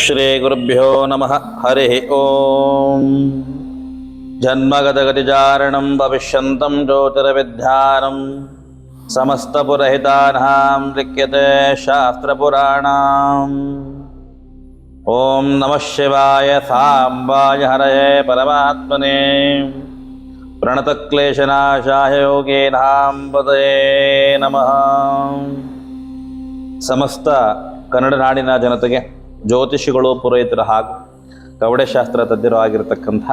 ಶ್ರೀ ಗುರುಭ್ಯೋ ನಮಃ. ಹರಿ ಓಂ. ಜನ್ಮಗತಗತಿಚಾರಣಂ ಭವಿಷ್ಯಂತಂ ಜ್ಯೋತಿರ್ವಿದ್ಯಾನಂ ಸಮಸ್ತಪುರಹಿತಾನಾಂ ಲಿಖ್ಯತೆ ಶಾಸ್ತ್ರಪುರಾಣಾಂ. ಓಂ ನಮಃ ಶಿವಾಯ ಸಾಂಬಾಯ ಹರಯೇ ಪರಮಾತ್ಮನೇ ಪ್ರಣತಕ್ಲೇಶನಾಶಾಯ ಯೋಗೇನಾಂ ಪತಯೇ ನಮಃ. ಸಮಸ್ತ ಕನ್ನಡ ನಾಡಿನ ಜನತೆಗೆ ಜ್ಯೋತಿಷಿಗಳು, ಪುರೋಹಿತರು ಹಾಗೂ ಕವಡೆಶಾಸ್ತ್ರ ತಜ್ಞರು ಆಗಿರತಕ್ಕಂಥ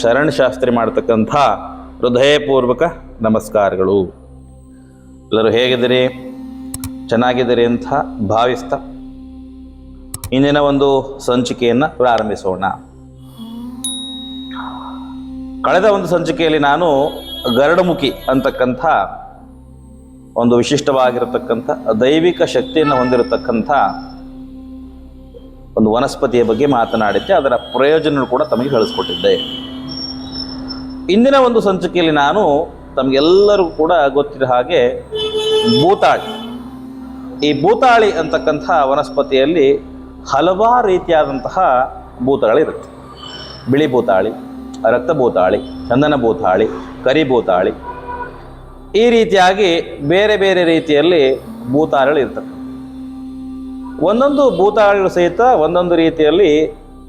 ಶರಣ್ ಶಾಸ್ತ್ರಿ ಮಾಡತಕ್ಕಂಥ ಹೃದಯಪೂರ್ವಕ ನಮಸ್ಕಾರಗಳು. ಎಲ್ಲರೂ ಹೇಗಿದ್ದೀರಿ? ಚೆನ್ನಾಗಿದ್ದೀರಿ ಅಂತ ಭಾವಿಸ್ತಾ ಇಂದಿನ ಒಂದು ಸಂಚಿಕೆಯನ್ನು ಪ್ರಾರಂಭಿಸೋಣ. ಕಳೆದ ಒಂದು ಸಂಚಿಕೆಯಲ್ಲಿ ನಾನು ಗರುಡಮುಖಿ ಅಂತಕ್ಕಂಥ ಒಂದು ವಿಶಿಷ್ಟವಾಗಿರತಕ್ಕಂಥ ದೈವಿಕ ಶಕ್ತಿಯನ್ನು ಹೊಂದಿರತಕ್ಕಂಥ ಒಂದು ವನಸ್ಪತಿಯ ಬಗ್ಗೆ ಮಾತನಾಡಿದ್ದೆ. ಅದರ ಪ್ರಯೋಜನ ಕೂಡ ತಮಗೆ ಕಳಿಸ್ಕೊಟ್ಟಿದ್ದೆ. ಇಂದಿನ ಒಂದು ಸಂಚಿಕೆಯಲ್ಲಿ ನಾನು ತಮಗೆಲ್ಲರಿಗೂ ಕೂಡ ಗೊತ್ತಿರೋ ಹಾಗೆ ಭೂತಾಳಿ, ಈ ಭೂತಾಳಿ ಅಂತಕ್ಕಂಥ ವನಸ್ಪತಿಯಲ್ಲಿ ಹಲವಾರು ರೀತಿಯಾದಂತಹ ಭೂತಗಳಿರುತ್ತೆ. ಬಿಳಿ ಭೂತಾಳಿ, ರಕ್ತ ಭೂತಾಳಿ, ಚಂದನ ಭೂತಾಳಿ, ಕರಿ ಭೂತಾಳಿ, ಈ ರೀತಿಯಾಗಿ ಬೇರೆ ಬೇರೆ ರೀತಿಯಲ್ಲಿ ಭೂತಾಳಿಗಳು ಇರ್ತವೆ. ಒಂದೊಂದು ಭೂತಾಳಿಗಳು ಸಹಿತ ಒಂದೊಂದು ರೀತಿಯಲ್ಲಿ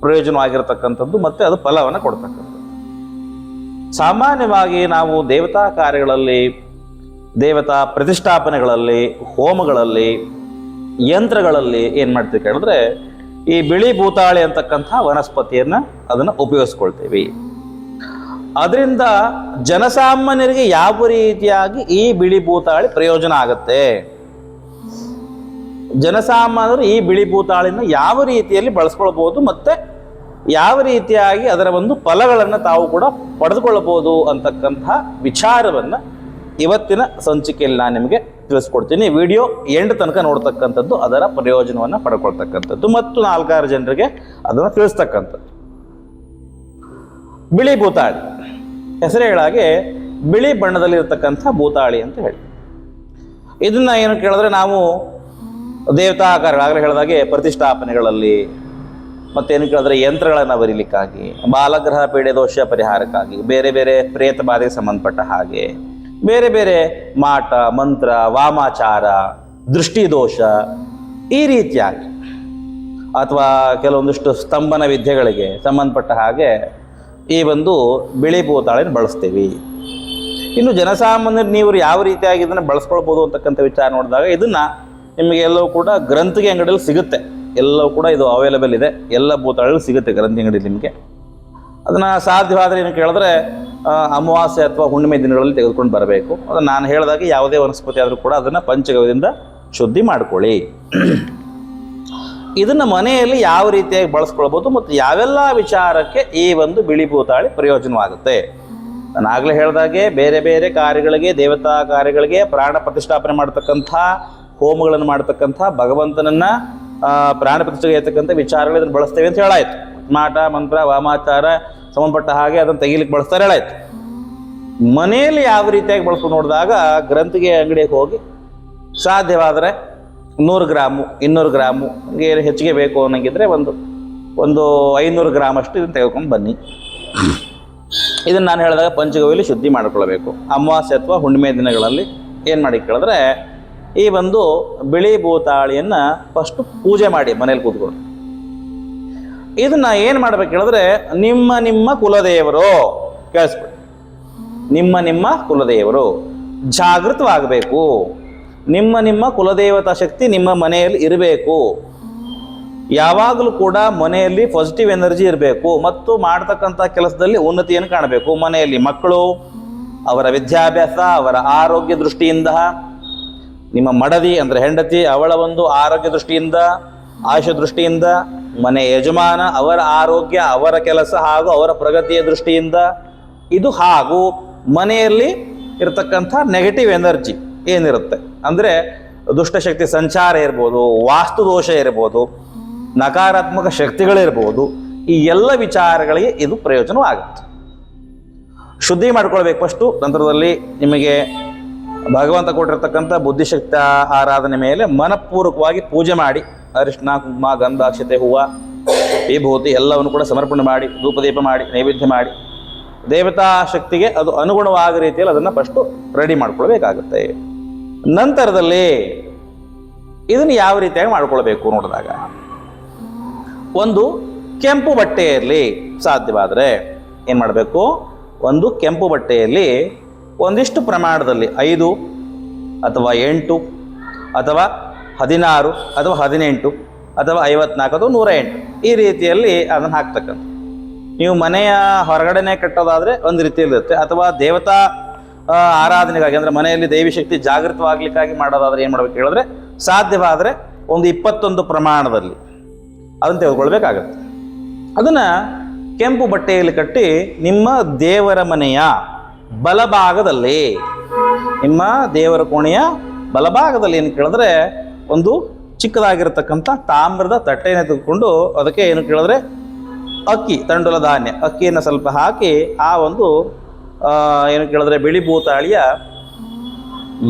ಪ್ರಯೋಜನವಾಗಿರ್ತಕ್ಕಂಥದ್ದು ಮತ್ತು ಅದು ಫಲವನ್ನು ಕೊಡ್ತಕ್ಕಂಥದ್ದು. ಸಾಮಾನ್ಯವಾಗಿ ನಾವು ದೇವತಾ ಕಾರ್ಯಗಳಲ್ಲಿ, ದೇವತಾ ಪ್ರತಿಷ್ಠಾಪನೆಗಳಲ್ಲಿ, ಹೋಮಗಳಲ್ಲಿ, ಯಂತ್ರಗಳಲ್ಲಿ ಏನು ಮಾಡ್ತೀವಿ ಕೇಳಿದ್ರೆ ಈ ಬಿಳಿ ಭೂತಾಳಿ ಅಂತಕ್ಕಂಥ ವನಸ್ಪತಿಯನ್ನು ಅದನ್ನು ಉಪಯೋಗಿಸ್ಕೊಳ್ತೀವಿ. ಅದರಿಂದ ಜನಸಾಮಾನ್ಯರಿಗೆ ಯಾವ ರೀತಿಯಾಗಿ ಈ ಬಿಳಿ ಭೂತಾಳಿ ಪ್ರಯೋಜನ ಆಗುತ್ತೆ, ಜನಸಾಮಾನ್ಯರು ಈ ಬಿಳಿ ಭೂತಾಳಿನ ಯಾವ ರೀತಿಯಲ್ಲಿ ಬಳಸ್ಕೊಳ್ಬೋದು ಮತ್ತು ಯಾವ ರೀತಿಯಾಗಿ ಅದರ ಒಂದು ಫಲಗಳನ್ನು ತಾವು ಕೂಡ ಪಡೆದುಕೊಳ್ಳಬಹುದು ಅಂತಕ್ಕಂಥ ವಿಚಾರವನ್ನು ಇವತ್ತಿನ ಸಂಚಿಕೆಯಲ್ಲಿ ನಾನು ನಿಮಗೆ ತಿಳಿಸ್ಕೊಡ್ತೀನಿ. ವಿಡಿಯೋ ಎಂಡ್ ತನಕ ನೋಡ್ತಕ್ಕಂಥದ್ದು, ಅದರ ಪ್ರಯೋಜನವನ್ನು ಪಡ್ಕೊಳ್ತಕ್ಕಂಥದ್ದು ಮತ್ತು 4-6 ಜನರಿಗೆ ಅದನ್ನು ತಿಳಿಸ್ತಕ್ಕಂಥದ್ದು. ಬಿಳಿ ಭೂತಾಳಿ ಹೆಸರೇ ಹೇಳಾಗೆ ಬಿಳಿ ಬಣ್ಣದಲ್ಲಿರ್ತಕ್ಕಂಥ ಭೂತಾಳಿ ಅಂತ ಹೇಳಿ, ಇದನ್ನು ಏನು ಕೇಳಿದ್ರೆ ನಾವು ದೇವತಾ ಕಾರ್ಯಗಳಾಗಲೇ ಹೇಳಿದಾಗೆ ಪ್ರತಿಷ್ಠಾಪನೆಗಳಲ್ಲಿ, ಮತ್ತೇನು ಕೇಳಿದ್ರೆ ಯಂತ್ರಗಳನ್ನು ಬರೀಲಿಕ್ಕಾಗಿ, ಬಾಲಗ್ರಹ ಪೀಡೆ ದೋಷ ಪರಿಹಾರಕ್ಕಾಗಿ, ಬೇರೆ ಬೇರೆ ಪ್ರೇತ ಬಾಧೆಗೆ ಸಂಬಂಧಪಟ್ಟ ಹಾಗೆ, ಬೇರೆ ಬೇರೆ ಮಾಟ ಮಂತ್ರ, ವಾಮಾಚಾರ, ದೃಷ್ಟಿ ದೋಷ, ಈ ರೀತಿಯಾಗಿ ಅಥವಾ ಕೆಲವೊಂದಿಷ್ಟು ಸ್ತಂಭನ ವಿದ್ಯೆಗಳಿಗೆ ಸಂಬಂಧಪಟ್ಟ ಹಾಗೆ ಈ ಒಂದು ಬಿಳಿ ಭೂತಾಳಿನ ಬಳಸ್ತೀವಿ. ಇನ್ನು ಜನಸಾಮಾನ್ಯರು ನೀವು ಯಾವ ರೀತಿಯಾಗಿ ಇದನ್ನು ಬಳಸ್ಕೊಳ್ಬೋದು ಅಂತಕ್ಕಂಥ ವಿಚಾರ ನೋಡಿದಾಗ ಇದನ್ನು ನಿಮಗೆ ಎಲ್ಲವೂ ಕೂಡ ಗ್ರಂಥಿಗೆ ಅಂಗಡಿಯಲ್ಲಿ ಸಿಗುತ್ತೆ. ಎಲ್ಲವೂ ಕೂಡ ಇದು ಅವೈಲೇಬಲ್ ಇದೆ, ಎಲ್ಲ ಭೂತಾಳಿಗಳು ಸಿಗುತ್ತೆ ಗ್ರಂಥಿ ಅಂಗಡಿಯಲ್ಲಿ ನಿಮಗೆ. ಅದನ್ನು ಸಾಧ್ಯವಾದರೆ ಏನು ಕೇಳಿದ್ರೆ ಅಮಾವಾಸ್ಯೆ ಅಥವಾ ಹುಣ್ಣಿಮೆ ದಿನಗಳಲ್ಲಿ ತೆಗೆದುಕೊಂಡು ಬರಬೇಕು. ಅದನ್ನು ನಾನು ಹೇಳಿದಾಗ ಯಾವುದೇ ವನಸ್ಪತಿ ಆದರೂ ಕೂಡ ಅದನ್ನು ಪಂಚಗವ್ಯದಿಂದ ಶುದ್ಧಿ ಮಾಡ್ಕೊಳ್ಳಿ. ಇದನ್ನು ಮನೆಯಲ್ಲಿ ಯಾವ ರೀತಿಯಾಗಿ ಬಳಸ್ಕೊಳ್ಬೋದು ಮತ್ತು ಯಾವೆಲ್ಲ ವಿಚಾರಕ್ಕೆ ಈ ಒಂದು ಬಿಳಿ ಭೂತಾಳಿ ಪ್ರಯೋಜನವಾಗುತ್ತೆ. ನಾನು ಆಗಲೇ ಹೇಳಿದಾಗೆ ಬೇರೆ ಬೇರೆ ಕಾರ್ಯಗಳಿಗೆ, ದೇವತಾ ಕಾರ್ಯಗಳಿಗೆ, ಪ್ರಾಣ ಪ್ರತಿಷ್ಠಾಪನೆ ಮಾಡ್ತಕ್ಕಂಥ, ಹೋಮಗಳನ್ನು ಮಾಡ್ತಕ್ಕಂಥ, ಭಗವಂತನನ್ನು ಪ್ರಾಣ ಪ್ರತಿಷ್ಠೆಗೆ ಇರ್ತಕ್ಕಂಥ ವಿಚಾರಗಳು ಇದನ್ನು ಬಳಸ್ತೇವೆ ಅಂತ ಹೇಳಾಯಿತು. ಮಾಟ ಮಂತ್ರ ವಾಮಾಚಾರ ಸಂಬಂಧಪಟ್ಟ ಹಾಗೆ ಅದನ್ನು ತೆಗಿಲಿಕ್ಕೆ ಬಳಸ್ತಾರೆ ಹೇಳಾಯಿತು. ಮನೆಯಲ್ಲಿ ಯಾವ ರೀತಿಯಾಗಿ ಬಳಸ್ಕೊಂಡು ನೋಡಿದಾಗ ಗ್ರಂಥಿಗೆ ಅಂಗಡಿಗೆ ಹೋಗಿ ಸಾಧ್ಯವಾದರೆ 100 ಗ್ರಾಮು 200 ಗ್ರಾಮು ಹೆಚ್ಚಿಗೆ ಬೇಕು ಅನ್ನಂಗಿದ್ರೆ ಒಂದು 500 ಗ್ರಾಮಷ್ಟು ಇದನ್ನು ತೆಗೆದುಕೊಂಡು ಬನ್ನಿ. ಇದನ್ನು ನಾನು ಹೇಳಿದಾಗ ಪಂಚಗವ್ಯಲ್ಲಿ ಶುದ್ಧಿ ಮಾಡಿಕೊಳ್ಬೇಕು. ಅಮಾವಾಸ್ಯೆ ಅಥವಾ ಹುಣ್ಣಿಮೆ ದಿನಗಳಲ್ಲಿ ಏನು ಮಾಡಿ ಕೇಳಿದ್ರೆ ಈ ಒಂದು ಬಿಳಿ ಭೂತಾಳಿಯನ್ನು ಫಸ್ಟು ಪೂಜೆ ಮಾಡಿ ಮನೇಲಿ ಕೂತ್ಕೊಂಡು. ಇದನ್ನು ಏನು ಮಾಡ್ಬೇಕು ಹೇಳಿದ್ರೆ ನಿಮ್ಮ ಕುಲದೇವರು ಕೇಳಿಸ್ಬಿಡಿ, ನಿಮ್ಮ ಕುಲದೇವರು ಜಾಗೃತವಾಗಬೇಕು. ನಿಮ್ಮ ಕುಲದೇವತಾ ಶಕ್ತಿ ನಿಮ್ಮ ಮನೆಯಲ್ಲಿ ಇರಬೇಕು. ಯಾವಾಗಲೂ ಕೂಡ ಮನೆಯಲ್ಲಿ ಪಾಸಿಟಿವ್ ಎನರ್ಜಿ ಇರಬೇಕು ಮತ್ತು ಮಾಡ್ತಕ್ಕಂಥ ಕೆಲಸದಲ್ಲಿ ಉನ್ನತಿಯನ್ನು ಕಾಣಬೇಕು. ಮನೆಯಲ್ಲಿ ಮಕ್ಕಳು, ಅವರ ವಿದ್ಯಾಭ್ಯಾಸ, ಅವರ ಆರೋಗ್ಯ ದೃಷ್ಟಿಯಿಂದ, ನಿಮ್ಮ ಮಡದಿ ಅಂದರೆ ಹೆಂಡತಿ, ಅವಳ ಒಂದು ಆರೋಗ್ಯ ದೃಷ್ಟಿಯಿಂದ, ಆಯುಷ್ಯ ದೃಷ್ಟಿಯಿಂದ, ಮನೆ ಯಜಮಾನ ಅವರ ಆರೋಗ್ಯ, ಅವರ ಕೆಲಸ ಹಾಗೂ ಅವರ ಪ್ರಗತಿಯ ದೃಷ್ಟಿಯಿಂದ, ಇದು ಹಾಗೂ ಮನೆಯಲ್ಲಿ ಇರತಕ್ಕಂಥ ನೆಗೆಟಿವ್ ಎನರ್ಜಿ ಏನಿರುತ್ತೆ ಅಂದರೆ ದುಷ್ಟಶಕ್ತಿ ಸಂಚಾರ ಇರ್ಬೋದು, ವಾಸ್ತು ದೋಷ ಇರ್ಬೋದು, ನಕಾರಾತ್ಮಕ ಶಕ್ತಿಗಳಿರ್ಬೋದು, ಈ ಎಲ್ಲ ವಿಚಾರಗಳಿಗೆ ಇದು ಪ್ರಯೋಜನವಾಗುತ್ತೆ. ಶುದ್ಧಿ ಮಾಡ್ಕೊಳ್ಬೇಕು ಫಸ್ಟು. ನಂತರದಲ್ಲಿ ನಿಮಗೆ ಭಗವಂತ ಕೊಟ್ಟಿರ್ತಕ್ಕಂಥ ಬುದ್ಧಿಶಕ್ತಿ ಆರಾಧನೆ ಮೇಲೆ ಮನಪೂರ್ವಕವಾಗಿ ಪೂಜೆ ಮಾಡಿ ಅರಿಶಿನ ಕುಂಕುಮ ಗಂಧ ಅಕ್ಷತೆ ಹೂವು ವಿಭೂತಿ ಎಲ್ಲವನ್ನು ಕೂಡ ಸಮರ್ಪಣೆ ಮಾಡಿ ಧೂಪದೀಪ ಮಾಡಿ ನೈವೇದ್ಯ ಮಾಡಿ ದೇವತಾ ಶಕ್ತಿಗೆ ಅದು ಅನುಗುಣವಾದ ರೀತಿಯಲ್ಲಿ ಅದನ್ನು ಫಸ್ಟು ರೆಡಿ ಮಾಡ್ಕೊಳ್ಬೇಕಾಗುತ್ತೆ. ನಂತರದಲ್ಲಿ ಇದನ್ನು ಯಾವ ರೀತಿಯಾಗಿ ಮಾಡ್ಕೊಳ್ಬೇಕು ನೋಡಿದಾಗ, ಒಂದು ಕೆಂಪು ಬಟ್ಟೆಯಲ್ಲಿ ಸಾಧ್ಯವಾದರೆ ಏನು ಮಾಡಬೇಕು, ಒಂದು ಕೆಂಪು ಬಟ್ಟೆಯಲ್ಲಿ ಒಂದಿಷ್ಟು ಪ್ರಮಾಣದಲ್ಲಿ 5 ಅಥವಾ 8 ಅಥವಾ 16 ಅಥವಾ 18 ಅಥವಾ 54 ಅಥವಾ 108 ಈ ರೀತಿಯಲ್ಲಿ ಅದನ್ನು ಹಾಕ್ತಕ್ಕಂಥ. ನೀವು ಮನೆಯ ಹೊರಗಡೆನೇ ಕಟ್ಟೋದಾದರೆ ಒಂದು ರೀತಿಯಲ್ಲಿರುತ್ತೆ, ಅಥವಾ ದೇವತಾ ಆರಾಧನೆಗಾಗಿ ಅಂದರೆ ಮನೆಯಲ್ಲಿ ದೇವಿ ಶಕ್ತಿ ಜಾಗೃತವಾಗಲಿಕ್ಕಾಗಿ ಮಾಡೋದಾದರೆ ಏನು ಮಾಡಬೇಕು ಹೇಳಿದ್ರೆ, ಸಾಧ್ಯವಾದರೆ ಒಂದು 21 ಪ್ರಮಾಣದಲ್ಲಿ ಅದನ್ನು ತೆಗೆದುಕೊಳ್ಬೇಕಾಗತ್ತೆ. ಅದನ್ನು ಕೆಂಪು ಬಟ್ಟೆಯಲ್ಲಿ ಕಟ್ಟಿ ನಿಮ್ಮ ದೇವರ ಮನೆಯ ಬಲಭಾಗದಲ್ಲಿ, ನಿಮ್ಮ ದೇವರ ಕೋಣೆಯ ಬಲಭಾಗದಲ್ಲಿ ಏನು ಕೇಳಿದ್ರೆ ಒಂದು ಚಿಕ್ಕದಾಗಿರತಕ್ಕಂಥ ತಾಮ್ರದ ತಟ್ಟೆಯನ್ನು ತೆಗೆದುಕೊಂಡು ಅದಕ್ಕೆ ಏನು ಕೇಳಿದ್ರೆ ಅಕ್ಕಿ, ತಂಡುಲ ಧಾನ್ಯ ಅಕ್ಕಿಯನ್ನು ಸ್ವಲ್ಪ ಹಾಕಿ ಆ ಒಂದು ಏನು ಕೇಳಿದ್ರೆ ಬಿಳಿ ಭೂತಾಳಿಯ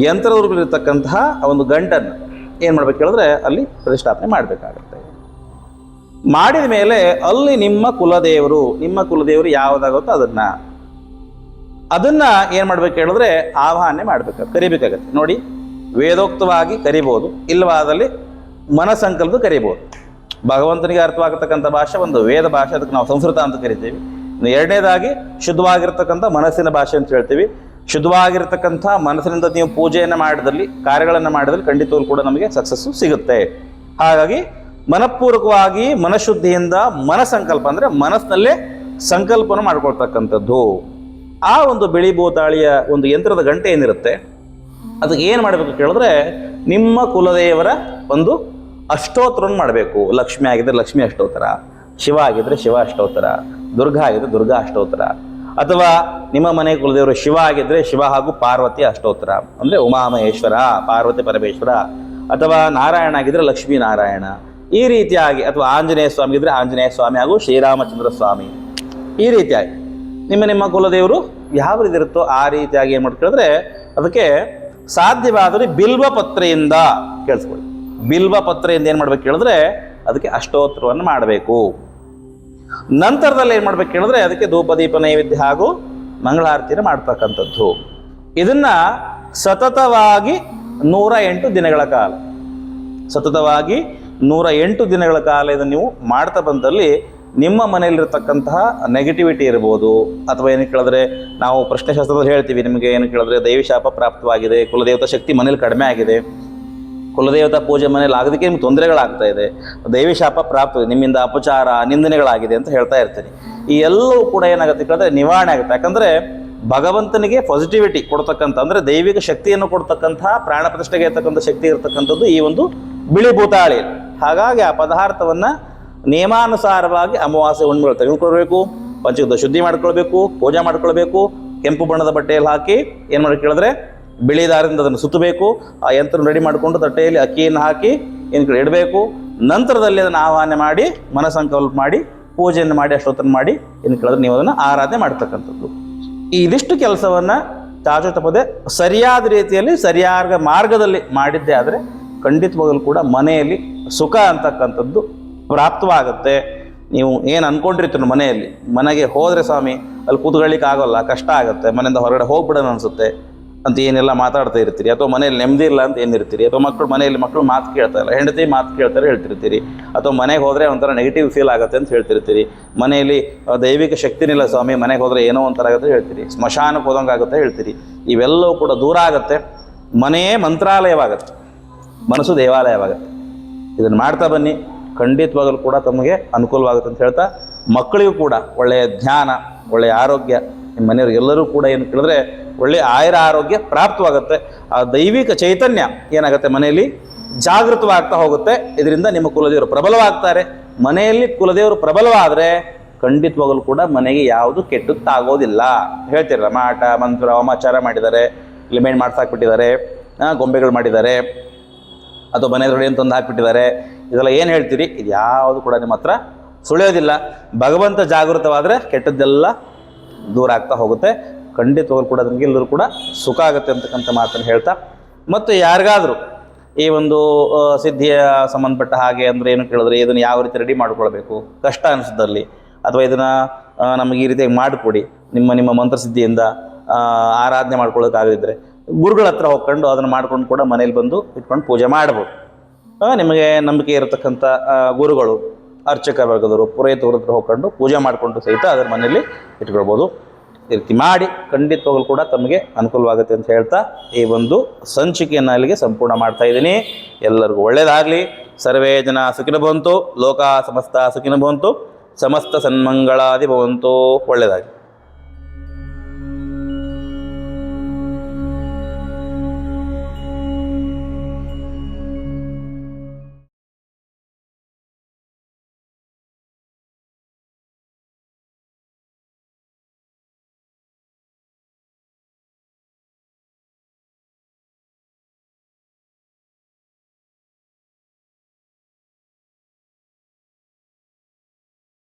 ಯಂತ್ರದಲ್ಲಿರ್ತಕ್ಕಂತಹ ಒಂದು ಗಂಟನ್ನು ಏನು ಮಾಡ್ಬೇಕು ಹೇಳಿದ್ರೆ ಅಲ್ಲಿ ಪ್ರತಿಷ್ಠಾಪನೆ ಮಾಡಬೇಕಾಗುತ್ತೆ. ಮಾಡಿದ ಮೇಲೆ ಅಲ್ಲಿ ನಿಮ್ಮ ಕುಲದೇವರು ಯಾವುದಾಗುತ್ತೋ ಅದನ್ನು ಏನು ಮಾಡ್ಬೇಕು ಹೇಳಿದ್ರೆ ಆವಾಹನೆ ಮಾಡಬೇಕಾಗುತ್ತೆ, ಕರಿಬೇಕಾಗತ್ತೆ. ನೋಡಿ, ವೇದೋಕ್ತವಾಗಿ ಕರಿಬೋದು, ಇಲ್ಲವಾದಲ್ಲಿ ಮನಸಂಕಲ್ಪ ಕರಿಬೋದು. ಭಗವಂತನಿಗೆ ಅರ್ಥವಾಗತಕ್ಕಂಥ ಭಾಷೆ ಒಂದು ವೇದ ಭಾಷೆ, ಅದಕ್ಕೆ ನಾವು ಸಂಸ್ಕೃತ ಅಂತ ಕರಿತೀವಿ. ಎರಡನೇದಾಗಿ ಶುದ್ಧವಾಗಿರ್ತಕ್ಕಂಥ ಮನಸ್ಸಿನ ಭಾಷೆ ಅಂತ ಹೇಳ್ತೀವಿ. ಶುದ್ಧವಾಗಿರ್ತಕ್ಕಂಥ ಮನಸ್ಸಿನಿಂದ ನೀವು ಪೂಜೆಯನ್ನು ಮಾಡಿದಲ್ಲಿ, ಕಾರ್ಯಗಳನ್ನು ಮಾಡಿದಲ್ಲಿ ಖಂಡಿತವಾಗ್ಲೂ ಕೂಡ ನಮಗೆ ಸಕ್ಸಸ್ಸು ಸಿಗುತ್ತೆ. ಹಾಗಾಗಿ ಮನಪೂರ್ವಕವಾಗಿ ಮನಶುದ್ಧಿಯಿಂದ ಮನಸಂಕಲ್ಪ ಅಂದರೆ ಮನಸ್ಸಿನಲ್ಲೇ ಸಂಕಲ್ಪನ ಮಾಡ್ಕೊಳ್ತಕ್ಕಂಥದ್ದು. ಆ ಒಂದು ಬಿಳಿ ಭೂತಾಳಿಯ ಒಂದು ಯಂತ್ರದ ಗಂಟೆ ಏನಿರುತ್ತೆ ಅದಕ್ಕೆ ಏನು ಮಾಡಬೇಕು ಕೇಳಿದ್ರೆ, ನಿಮ್ಮ ಕುಲದೇವರ ಒಂದು ಅಷ್ಟೋತ್ತರವನ್ನು ಮಾಡಬೇಕು. ಲಕ್ಷ್ಮಿ ಆಗಿದ್ದರೆ ಲಕ್ಷ್ಮಿ ಅಷ್ಟೋತ್ತರ, ಶಿವ ಆಗಿದ್ದರೆ ಶಿವ ಅಷ್ಟೋತ್ತರ, ದುರ್ಗಾ ಆಗಿದ್ದರೆ ದುರ್ಗಾ ಅಷ್ಟೋತ್ತರ, ಅಥವಾ ನಿಮ್ಮ ಮನೆ ಕುಲದೇವರು ಶಿವ ಆಗಿದ್ದರೆ ಶಿವ ಹಾಗೂ ಪಾರ್ವತಿ ಅಷ್ಟೋತ್ತರ ಅಂದರೆ ಉಮಾಮಹೇಶ್ವರ, ಪಾರ್ವತಿ ಪರಮೇಶ್ವರ, ಅಥವಾ ನಾರಾಯಣ ಆಗಿದ್ದರೆ ಲಕ್ಷ್ಮೀ ನಾರಾಯಣ, ಈ ರೀತಿಯಾಗಿ, ಅಥವಾ ಆಂಜನೇಯ ಸ್ವಾಮಿ ಇದ್ದರೆ ಆಂಜನೇಯ ಸ್ವಾಮಿ ಹಾಗೂ ಶ್ರೀರಾಮಚಂದ್ರ ಸ್ವಾಮಿ, ಈ ರೀತಿಯಾಗಿ ನಿಮ್ಮ ಕುಲದೇವರು ಯಾವ ರೀತಿ ಇರುತ್ತೋ ಆ ರೀತಿಯಾಗಿ ಏನು ಮಾಡ್ಕೊಳ್ಳಿದ್ರೆ ಅದಕ್ಕೆ ಸಾಧ್ಯವಾದರೆ ಬಿಲ್ವ ಪತ್ರೆಯಿಂದ ಕೇಳಿಸ್ಕೊಳ್ಳಿ. ಬಿಲ್ವ ಪತ್ರೆಯಿಂದ ಏನು ಮಾಡ್ಬೇಕು ಕೇಳಿದ್ರೆ ಅದಕ್ಕೆ ಅಷ್ಟೋತ್ತರವನ್ನು ಮಾಡಬೇಕು. ನಂತರದಲ್ಲಿ ಏನು ಮಾಡ್ಬೇಕು ಕೇಳಿದ್ರೆ ಅದಕ್ಕೆ ಧೂಪದೀಪ ನೈವೇದ್ಯ ಹಾಗೂ ಮಂಗಳಾರತಿಯನ್ನು ಮಾಡ್ತಕ್ಕಂಥದ್ದು. ಇದನ್ನು ಸತತವಾಗಿ 108 ದಿನಗಳ ಕಾಲ, ಸತತವಾಗಿ 108 ದಿನಗಳ ಕಾಲ ಇದನ್ನು ನೀವು ಮಾಡ್ತಾ ಬಂದಲ್ಲಿ ನಿಮ್ಮ ಮನೆಯಲ್ಲಿರ್ತಕ್ಕಂತಹ ನೆಗೆಟಿವಿಟಿ ಇರ್ಬೋದು, ಅಥವಾ ಏನು ಕೇಳಿದ್ರೆ ನಾವು ಪ್ರಶ್ನೆಶಾಸ್ತ್ರದಲ್ಲಿ ಹೇಳ್ತೀವಿ ನಿಮಗೆ ಏನು ಕೇಳಿದ್ರೆ ದೈವಿ ಶಾಪ ಪ್ರಾಪ್ತವಾಗಿದೆ, ಕುಲದೇವತಾ ಶಕ್ತಿ ಮನೇಲಿ ಕಡಿಮೆ ಆಗಿದೆ, ಕುಲದೇವತಾ ಪೂಜೆ ಮನೇಲಿ ಆಗೋದಕ್ಕೆ ನಿಮ್ಗೆ ತೊಂದರೆಗಳಾಗ್ತಾ ಇದೆ, ದೈವಿ ಶಾಪ ಪ್ರಾಪ್ತ, ನಿಮ್ಮಿಂದ ಅಪಚಾರ ನಿಂದನೆಗಳಾಗಿದೆ ಅಂತ ಹೇಳ್ತಾ ಇರ್ತೀನಿ. ಈ ಎಲ್ಲವೂ ಕೂಡ ಏನಾಗುತ್ತೆ ಕೇಳಿದ್ರೆ ನಿವಾರಣೆ ಆಗುತ್ತೆ. ಯಾಕಂದರೆ ಭಗವಂತನಿಗೆ ಪಾಸಿಟಿವಿಟಿ ಕೊಡ್ತಕ್ಕಂಥ ಅಂದರೆ ದೈವಿಕ ಶಕ್ತಿಯನ್ನು ಕೊಡ್ತಕ್ಕಂತಹ ಪ್ರಾಣ ಪ್ರತಿಷ್ಠೆಗೆ ಇರ್ತಕ್ಕಂಥ ಶಕ್ತಿ ಇರತಕ್ಕಂಥದ್ದು ಈ ಒಂದು ಬಿಳಿ ಭೂತಾಳಿ. ಹಾಗಾಗಿ ಆ ಪದಾರ್ಥವನ್ನು ನಿಯಮಾನುಸಾರವಾಗಿ ಅಮಾವಾಸ್ಯೆ ಹುಣ್ಣಿಮೆಗಳು ತೆಗೆದುಕೊಳ್ಬೇಕು, ಪಂಚದ ಶುದ್ಧಿ ಮಾಡ್ಕೊಳ್ಬೇಕು, ಪೂಜೆ ಮಾಡ್ಕೊಳ್ಬೇಕು, ಕೆಂಪು ಬಣ್ಣದ ಬಟ್ಟೆಯಲ್ಲಿ ಹಾಕಿ ಏನು ಮಾಡಿ ಕೇಳಿದ್ರೆ ಬಿಳಿ ದಾರದಿಂದ ಅದನ್ನು ಸುತ್ತಬೇಕು, ಆ ಯಂತ್ರ ರೆಡಿ ಮಾಡಿಕೊಂಡು ತಟ್ಟೆಯಲ್ಲಿ ಅಕ್ಕಿಯನ್ನು ಹಾಕಿ ಏನು ಕಡೆ ಇಡಬೇಕು. ನಂತರದಲ್ಲಿ ಅದನ್ನು ಆಹ್ವಾನ ಮಾಡಿ ಮನಸಂಕಲ್ಪ ಮಾಡಿ ಪೂಜೆಯನ್ನು ಮಾಡಿ ಅಷ್ಟೊತ್ತನ್ನು ಮಾಡಿ ಏನು ಕೇಳಿದ್ರೆ ನೀವು ಅದನ್ನು ಆರಾಧನೆ ಮಾಡ್ತಕ್ಕಂಥದ್ದು. ಇದಿಷ್ಟು ಕೆಲಸವನ್ನು ಚಾಚು ತಪ್ಪದೆ ಸರಿಯಾದ ರೀತಿಯಲ್ಲಿ ಸರಿಯಾದ ಮಾರ್ಗದಲ್ಲಿ ಮಾಡಿದ್ದೇ ಆದರೆ ಖಂಡಿತವಾಗಲೂ ಕೂಡ ಮನೆಯಲ್ಲಿ ಸುಖ ಅಂತಕ್ಕಂಥದ್ದು ಪ್ರಾಪ್ತವಾಗುತ್ತೆ. ನೀವು ಏನು ಅಂದ್ಕೊಂಡಿರ್ತೀರ ಮನೆಯಲ್ಲಿ, ಮನೆಗೆ ಹೋದರೆ ಸ್ವಾಮಿ ಅಲ್ಲಿ ಕೂತ್ಕೊಳ್ಳಿಕ್ಕೆ ಆಗೋಲ್ಲ, ಕಷ್ಟ ಆಗುತ್ತೆ, ಮನೆಯಿಂದ ಹೊರಗಡೆ ಹೋಗ್ಬಿಡೋಣ ಅನಿಸುತ್ತೆ ಅಂತ ಏನೆಲ್ಲ ಮಾತಾಡ್ತಾ ಇರ್ತೀರಿ, ಅಥವಾ ಮನೇಲಿ ನೆಮ್ಮದಿ ಇಲ್ಲ ಅಂತ ಏನಿರ್ತೀರಿ, ಅಥವಾ ಮಕ್ಕಳು ಮಾತು ಕೇಳ್ತಾ ಇಲ್ಲ, ಹೆಂಡತಿ ಮಾತು ಕೇಳ್ತಾರೆ ಹೇಳ್ತಿರ್ತೀರಿ, ಅಥವಾ ಮನೆಗೆ ಹೋದರೆ ಒಂಥರ ನೆಗೆಟಿವ್ ಫೀಲ್ ಆಗುತ್ತೆ ಅಂತ ಹೇಳ್ತಿರ್ತೀರಿ, ಮನೆಯಲ್ಲಿ ದೈವಿಕ ಶಕ್ತಿನಿಲ್ಲ ಸ್ವಾಮಿ, ಮನೆಗೆ ಹೋದರೆ ಏನೋ ಒಂಥರ ಆಗುತ್ತೆ ಹೇಳ್ತೀರಿ, ಸ್ಮಶಾನಕ್ಕೆ ಹೋದಂಗೆ ಆಗುತ್ತೆ ಹೇಳ್ತೀರಿ. ಇವೆಲ್ಲವೂ ಕೂಡ ದೂರ ಆಗುತ್ತೆ, ಮನೆಯೇ ಮಂತ್ರಾಲಯವಾಗುತ್ತೆ, ಮನಸ್ಸು ದೇವಾಲಯವಾಗುತ್ತೆ. ಇದನ್ನು ಮಾಡ್ತಾ ಬನ್ನಿ, ಖಂಡಿತವಾಗಲೂ ಕೂಡ ತಮಗೆ ಅನುಕೂಲವಾಗುತ್ತೆ ಅಂತ ಹೇಳ್ತಾ, ಮಕ್ಕಳಿಗೂ ಕೂಡ ಒಳ್ಳೆಯ ಧ್ಯಾನ, ಒಳ್ಳೆಯ ಆರೋಗ್ಯ, ನಿಮ್ಮ ಮನೆಯವ್ರಿಗೆ ಎಲ್ಲರೂ ಕೂಡ ಏನು ಕೇಳಿದ್ರೆ ಒಳ್ಳೆಯ ಆಯುರ ಆರೋಗ್ಯ ಪ್ರಾಪ್ತವಾಗುತ್ತೆ. ಆ ದೈವಿಕ ಚೈತನ್ಯ ಏನಾಗುತ್ತೆ ಮನೆಯಲ್ಲಿ ಜಾಗೃತವಾಗ್ತಾ ಹೋಗುತ್ತೆ. ಇದರಿಂದ ನಿಮ್ಮ ಕುಲದೇವರು ಪ್ರಬಲವಾಗ್ತಾರೆ. ಮನೆಯಲ್ಲಿ ಕುಲದೇವರು ಪ್ರಬಲವಾದರೆ ಖಂಡಿತವಾಗಲೂ ಕೂಡ ಮನೆಗೆ ಯಾವುದು ಕೆಟ್ಟದ್ದಾಗೋದಿಲ್ಲ. ಹೇಳ್ತಿರಲ್ಲ, ಮಾಟ ಮಂತ್ರ ವಾಮಾಚಾರ ಮಾಡಿದ್ದಾರೆ, ಲಿಮೆಂಟ್ ಮಾಡ್ಸಾಕ್ಬಿಟ್ಟಿದ್ದಾರೆ, ಗೊಂಬೆಗಳು ಮಾಡಿದ್ದಾರೆ, ಅಥವಾ ಮನೆ ಅಂತ ತಂದು ಹಾಕ್ಬಿಟ್ಟಿದ್ದಾರೆ, ಇದೆಲ್ಲ ಏನು ಹೇಳ್ತೀರಿ, ಇದು ಯಾವುದು ಕೂಡ ನಿಮ್ಮ ಹತ್ರ ಸುಳಿಯೋದಿಲ್ಲ. ಭಗವಂತ ಜಾಗೃತವಾದರೆ ಕೆಟ್ಟದ್ದೆಲ್ಲ ದೂರ ಆಗ್ತಾ ಹೋಗುತ್ತೆ. ಖಂಡಿತವಾಗ್ಲೂ ಕೂಡ ನಮಗೆಲ್ಲರೂ ಕೂಡ ಸುಖ ಆಗುತ್ತೆ ಅಂತಕ್ಕಂಥ ಮಾತನ್ನು ಹೇಳ್ತಾ, ಮತ್ತು ಯಾರಿಗಾದರೂ ಈ ಒಂದು ಸಿದ್ಧಿಯ ಸಂಬಂಧಪಟ್ಟ ಹಾಗೆ ಅಂದರೆ ಏನು ಕೇಳಿದ್ರೆ ಇದನ್ನು ಯಾವ ರೀತಿ ರೆಡಿ ಮಾಡ್ಕೊಳ್ಬೇಕು ಕಷ್ಟ ಅನಿಸಿದಲ್ಲಿ, ಅಥವಾ ಇದನ್ನು ನಮಗೆ ಈ ರೀತಿಯಾಗಿ ಮಾಡಿಕೊಡಿ ನಿಮ್ಮ ಮಂತ್ರಸಿದ್ಧಿಯಿಂದ ಆರಾಧನೆ ಮಾಡ್ಕೊಳ್ಳೋಕ್ಕಾಗದಿದ್ದರೆ ಗುರುಗಳ ಹತ್ರ ಹೋಗ್ಕೊಂಡು ಅದನ್ನು ಮಾಡ್ಕೊಂಡು ಕೂಡ ಮನೇಲಿ ಬಂದು ಇಟ್ಕೊಂಡು ಪೂಜೆ ಮಾಡ್ಬೋದು. ನಿಮಗೆ ನಂಬಿಕೆ ಇರತಕ್ಕಂಥ ಗುರುಗಳು, ಅರ್ಚಕ ವರ್ಗದವರು, ಪುರೋಹಿತರ ಹತ್ರ ಹೋಗ್ಕೊಂಡು ಪೂಜೆ ಮಾಡಿಕೊಂಡು ಸಹಿತ ಅದರ ಮನೆಯಲ್ಲಿ ಇಟ್ಕೊಳ್ಬೋದು. ಈ ರೀತಿ ಮಾಡಿ ಖಂಡಿತವಾಗಲು ಕೂಡ ತಮಗೆ ಅನುಕೂಲವಾಗುತ್ತೆ ಅಂತ ಹೇಳ್ತಾ ಈ ಒಂದು ಸಂಚಿಕೆಯನ್ನು ಅಲ್ಲಿಗೆ ಸಂಪೂರ್ಣ ಮಾಡ್ತಾ ಇದ್ದೀನಿ. ಎಲ್ಲರಿಗೂ ಒಳ್ಳೆಯದಾಗಲಿ. ಸರ್ವೇ ಜನ ಸುಖಿನ ಭವಂತು, ಲೋಕ ಸಮಸ್ತ ಸುಖಿನ ಭವಂತು, ಸಮಸ್ತ ಸನ್ಮಂಗಳಾದಿ ಭವಂತು. ಒಳ್ಳೆಯದಾಗಲಿ.